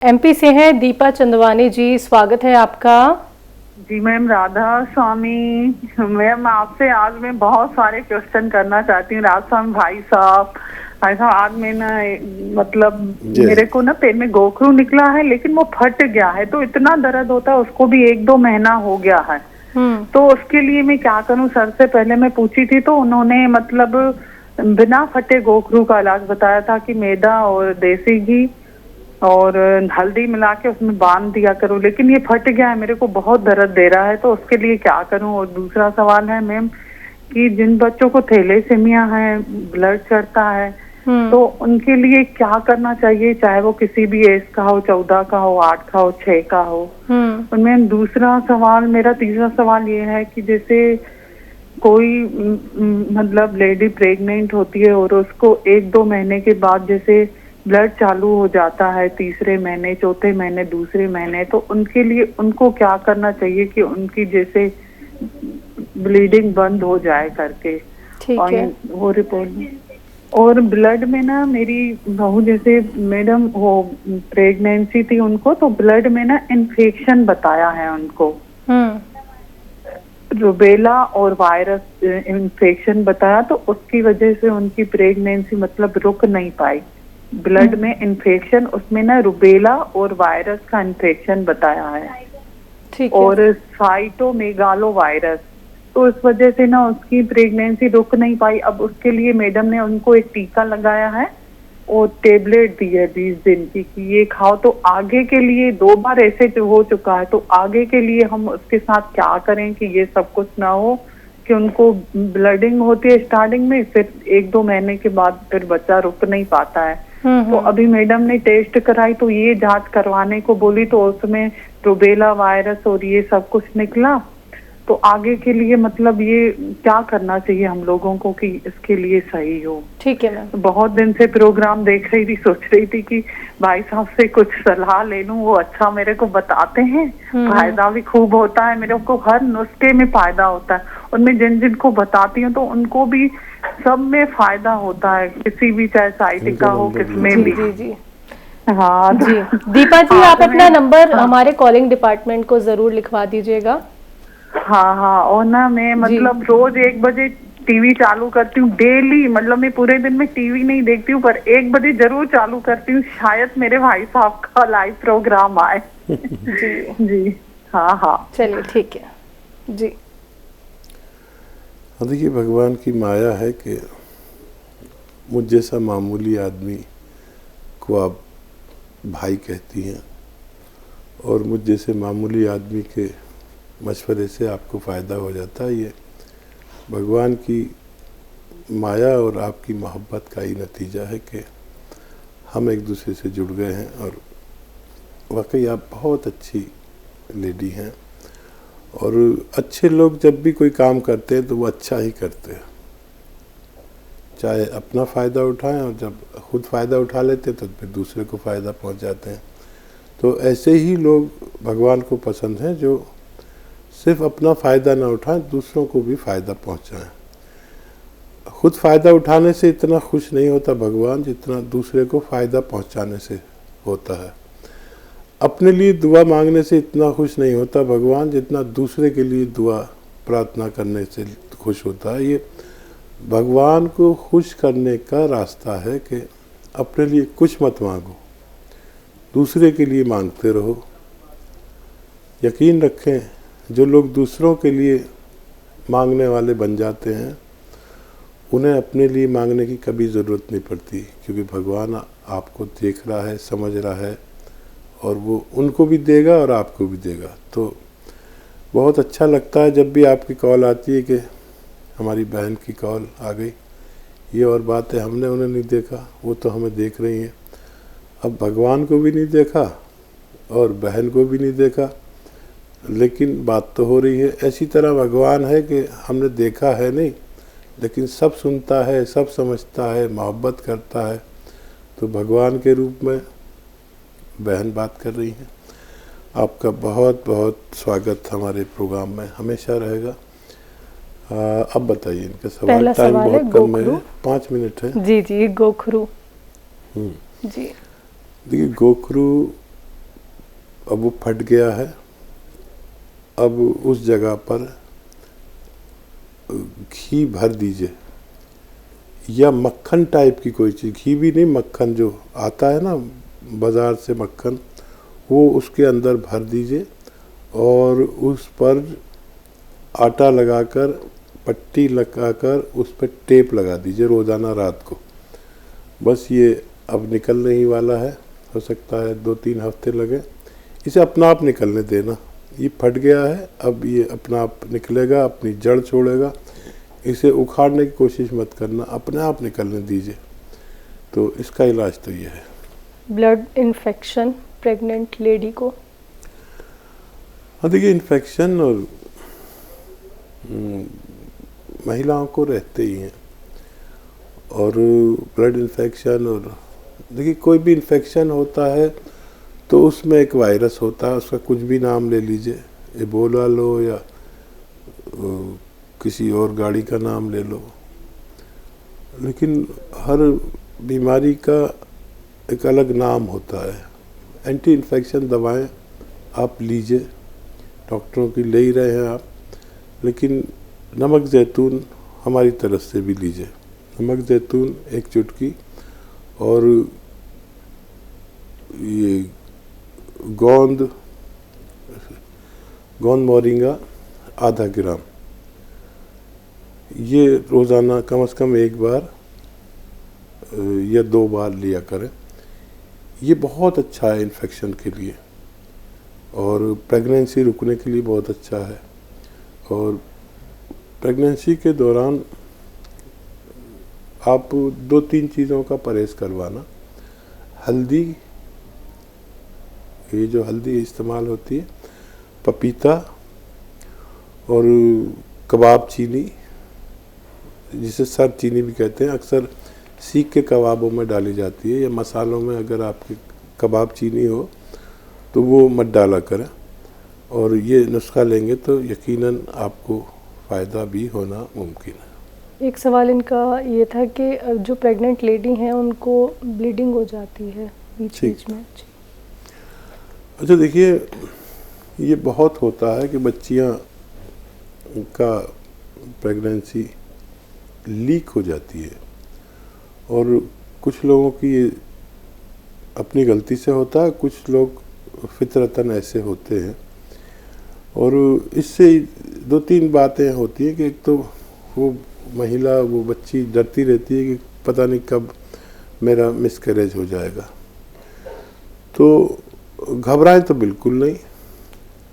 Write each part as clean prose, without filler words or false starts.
MP से हैं दीपा चंदवानी जी, स्वागत है आपका। जी मैम, राधा स्वामी। मैम आपसे आज मैं बहुत सारे क्वेश्चन करना चाहती हूँ। राधा स्वामी भाई साहब, आज मैं ना मतलब मेरे को ना पेट में गोखरू निकला है, लेकिन वो फट गया है तो इतना दर्द होता है, उसको भी 1-2 महीना हो गया है। तो उसके लिए मैं क्या करूँ? सर से पहले मैं पूछी थी तो उन्होंने मतलब बिना फटे गोखरू का इलाज बताया था कि मैदा और देसी घी और हल्दी मिला के उसमें बांध दिया करो, लेकिन ये फट गया है, मेरे को बहुत दर्द दे रहा है, तो उसके लिए क्या करूं? और दूसरा सवाल है मैम कि जिन बच्चों को थैलेसीमिया है, ब्लड चढ़ता है, तो उनके लिए क्या करना चाहिए? चाहे वो किसी भी एज का हो, 14 का हो, 8 का हो, 6 का हो। और मैम दूसरा सवाल, मेरा तीसरा सवाल ये है कि जैसे कोई मतलब लेडी प्रेग्नेंट होती है और उसको 1-2 महीने के बाद जैसे ब्लड चालू हो जाता है, तीसरे महीने, चौथे महीने, दूसरे महीने, तो उनके लिए उनको क्या करना चाहिए कि उनकी जैसे ब्लीडिंग बंद हो जाए करके? ठीक है। वो रिपोर्ट और ब्लड में ना मेरी बहू जैसे मैडम वो प्रेगनेंसी थी उनको, तो ब्लड में ना इन्फेक्शन बताया है उनको, रुबेला और वायरस इन्फेक्शन बताया, तो उसकी वजह से उनकी प्रेगनेंसी मतलब रुक नहीं पाई। ब्लड में इन्फेक्शन, उसमें ना रुबेला और वायरस का इन्फेक्शन बताया है, ठीक और साइटोमेगालो वायरस, तो इस वजह से ना उसकी प्रेगनेंसी रुक नहीं पाई। अब उसके लिए मैडम ने उनको एक टीका लगाया है और टेबलेट दी है 20 दिन की कि ये खाओ। तो आगे के लिए 2 बार ऐसे जो हो चुका है, तो आगे के लिए हम उसके साथ क्या करें कि ये सब कुछ ना हो, कि उनको ब्लडिंग होती है स्टार्टिंग में, फिर 1-2 महीने के बाद फिर बच्चा रुक नहीं पाता है। तो अभी मैडम ने टेस्ट कराई तो ये जांच करवाने को बोली, तो उसमें रुबेला वायरस और ये सब कुछ निकला। तो आगे के लिए मतलब ये क्या करना चाहिए हम लोगों को कि इसके लिए सही हो? ठीक है मैम। तो बहुत दिन से प्रोग्राम देख रही थी, सोच रही थी कि भाई साहब से कुछ सलाह ले लूं, वो अच्छा मेरे को बताते हैं, फायदा भी खूब होता है, मेरे को हर नुस्खे में फायदा होता है, उनमें जिन जिन को बताती हूँ तो उनको भी सब में फायदा होता है, किसी भी चाहे साइटिका हो, किसमें भी। जी जी हाँ जी दीपा जी, आप अपना नंबर हमारे कॉलिंग डिपार्टमेंट को जरूर लिखवा दीजिएगा। हाँ, और ना मैं मतलब रोज 1 बजे टीवी चालू करती हूँ डेली, मतलब मैं पूरे दिन में टीवी नहीं देखती हूँ, पर 1 बजे जरूर चालू करती हूँ, शायद मेरे भाई साहब का लाइव प्रोग्राम आए। जी जी, हाँ चलिए ठीक है जी। देखिए, भगवान की माया है कि मुझ जैसा मामूली आदमी को आप भाई कहती हैं, और मुझ जैसे मामूली आदमी के मशवरे से आपको फ़ायदा हो जाता है। ये भगवान की माया और आपकी मोहब्बत का ही नतीजा है कि हम एक दूसरे से जुड़ गए हैं, और वाकई आप बहुत अच्छी लेडी हैं। और अच्छे लोग जब भी कोई काम करते हैं तो वो अच्छा ही करते हैं, चाहे अपना फ़ायदा उठाएं, और जब खुद फ़ायदा उठा लेते हैं तो फिर दूसरे को फ़ायदा पहुंचाते हैं। तो ऐसे ही लोग भगवान को पसंद हैं जो सिर्फ अपना फ़ायदा ना उठाएं, दूसरों को भी फ़ायदा पहुंचाएं। खुद फ़ायदा उठाने से इतना खुश नहीं होता भगवान जितना दूसरे को फ़ायदा पहुंचाने से होता है। अपने लिए दुआ मांगने से इतना खुश नहीं होता भगवान जितना दूसरे के लिए दुआ प्रार्थना करने से खुश होता है। ये भगवान को खुश करने का रास्ता है कि अपने लिए कुछ मत मांगो, दूसरे के लिए मांगते रहो। यकीन रखें, जो लोग दूसरों के लिए मांगने वाले बन जाते हैं उन्हें अपने लिए मांगने की कभी ज़रूरत नहीं पड़ती, क्योंकि भगवान आपको देख रहा है, समझ रहा है, और वो उनको भी देगा और आपको भी देगा। तो बहुत अच्छा लगता है जब भी आपकी कॉल आती है कि हमारी बहन की कॉल आ गई। ये और बात है, हमने उन्हें नहीं देखा, वो तो हमें देख रही हैं। अब भगवान को भी नहीं देखा और बहन को भी नहीं देखा, लेकिन बात तो हो रही है। ऐसी तरह भगवान है कि हमने देखा है नहीं, लेकिन सब सुनता है, सब समझता है, मोहब्बत करता है। तो भगवान के रूप में बहन बात कर रही हैं। आपका बहुत बहुत स्वागत हमारे प्रोग्राम में हमेशा रहेगा। अब बताइए इनका सवाल। टाइम बहुत कम है, 5 मिनट है। जी जी, गोखरू। जी देखिए, गोखरू अब वो फट गया है। अब उस जगह पर घी भर दीजिए या मक्खन टाइप की कोई चीज़, घी भी नहीं, मक्खन जो आता है ना बाज़ार से मक्खन, वो उसके अंदर भर दीजिए और उस पर आटा लगाकर, पट्टी लगाकर उस पर टेप लगा दीजिए रोज़ाना रात को। बस ये अब निकलने ही वाला है, हो सकता है 2-3 हफ्ते लगे। इसे अपना आप निकलने देना, ये फट गया है, अब ये अपना आप निकलेगा, अपनी जड़ छोड़ेगा। इसे उखाड़ने की कोशिश मत करना, अपने आप निकलने दीजिए। तो इसका इलाज तो ये है। ब्लड इन्फेक्शन प्रेग्नेंट लेडी को? हाँ देखिए, इन्फेक्शन और महिलाओं को रहते ही हैं, और ब्लड इन्फेक्शन, और देखिए कोई भी इन्फेक्शन होता है तो उसमें एक वायरस होता है, उसका कुछ भी नाम ले लीजिए, एबोला लो या किसी और गाड़ी का नाम ले लो, लेकिन हर बीमारी का एक अलग नाम होता है। एंटी इन्फेक्शन दवाएं आप लीजिए, डॉक्टरों की ले ही रहे हैं आप, लेकिन नमक ज़ैतून हमारी तरफ से भी लीजिए। नमक ज़ैतून 1 चुटकी, और ये गोंद मोरिंगा आधा ग्राम, ये रोज़ाना कम से कम 1 बार या 2 बार लिया करें। ये बहुत अच्छा है इन्फेक्शन के लिए, और प्रेगनेंसी रुकने के लिए बहुत अच्छा है। और प्रेगनेंसी के दौरान आप 2-3 चीज़ों का परहेज़ करवाना। हल्दी, ये जो हल्दी इस्तेमाल होती है, पपीता, और कबाब चीनी, जिसे सर चीनी भी कहते हैं, अक्सर सीख के कबाबों में डाली जाती है, या मसालों में अगर आपके कबाब चीनी हो तो वो मत डाला करें। और ये नुस्खा लेंगे तो यकीनन आपको फ़ायदा भी होना मुमकिन है। एक सवाल इनका ये था कि जो प्रेग्नेंट लेडी हैं उनको ब्लीडिंग हो जाती है बीच में। अच्छा देखिए, ये बहुत होता है कि बच्चियां का प्रेगनेंसी लीक हो जाती है, और कुछ लोगों की ये अपनी गलती से होता है, कुछ लोग फितरतन ऐसे होते हैं। और इससे 2-3 बातें होती हैं कि एक तो वो महिला, वो बच्ची डरती रहती है कि पता नहीं कब मेरा मिसकैरेज हो जाएगा। तो घबराएं तो बिल्कुल नहीं,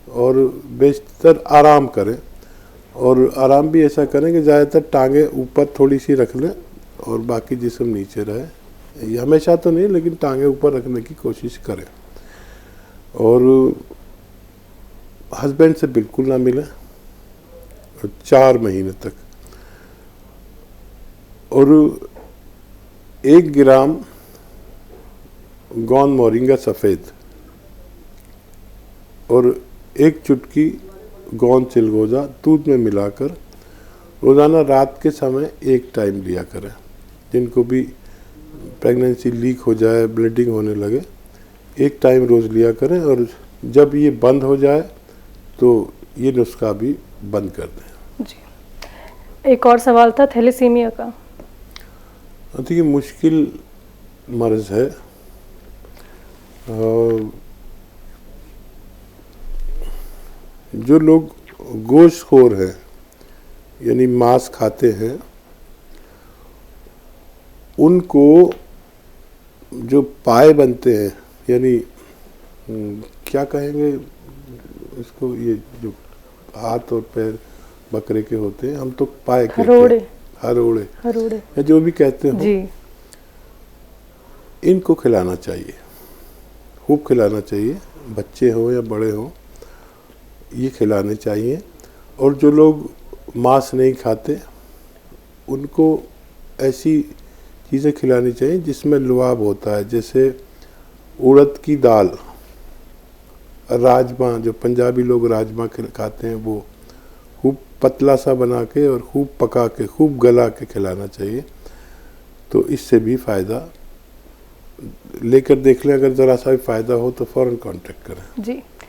और बेशतर आराम करें, और आराम भी ऐसा करें कि ज़्यादातर टांगें ऊपर थोड़ी सी रख लें और बाकी जिस्म नीचे रहे। ये हमेशा तो नहीं, लेकिन टांगें ऊपर रखने की कोशिश करें। और हस्बैंड से बिल्कुल ना मिलें 4 महीने तक। और 1 ग्राम गोंद मोरिंगा सफ़ेद और 1 चुटकी गोंद चिलगोज़ा दूध में मिलाकर रोज़ाना रात के समय 1 टाइम लिया करें। जिनको भी प्रेगनेंसी लीक हो जाए, ब्लीडिंग होने लगे, 1 टाइम रोज़ लिया करें, और जब ये बंद हो जाए तो ये नुस्खा भी बंद कर दें। जी। एक और सवाल था थैलेसीमिया का। देखिए, मुश्किल मर्ज़ है। जो लोग गोश्तखोर हैं, यानी मांस खाते हैं, उनको जो पाए बनते हैं, यानी क्या कहेंगे इसको, ये जो हाथ और पैर बकरे के होते हैं, हम तो पाए कहते हैं, हरोड़े या जो भी कहते हो, इनको खिलाना चाहिए, खूब खिलाना चाहिए, बच्चे हो या बड़े हो, ये खिलाने चाहिए। और जो लोग मांस नहीं खाते, उनको ऐसी चीज़ें खिलानी चाहिए जिसमें लुआब होता है, जैसे उड़द की दाल, राजमा, जो पंजाबी लोग राजमा खाते हैं, वो खूब पतला सा बना के और खूब पका के, खूब गला के खिलाना चाहिए। तो इससे भी फ़ायदा लेकर देख लें, अगर ज़रा सा भी फ़ायदा हो तो फ़ौरन कांटेक्ट करें। जी।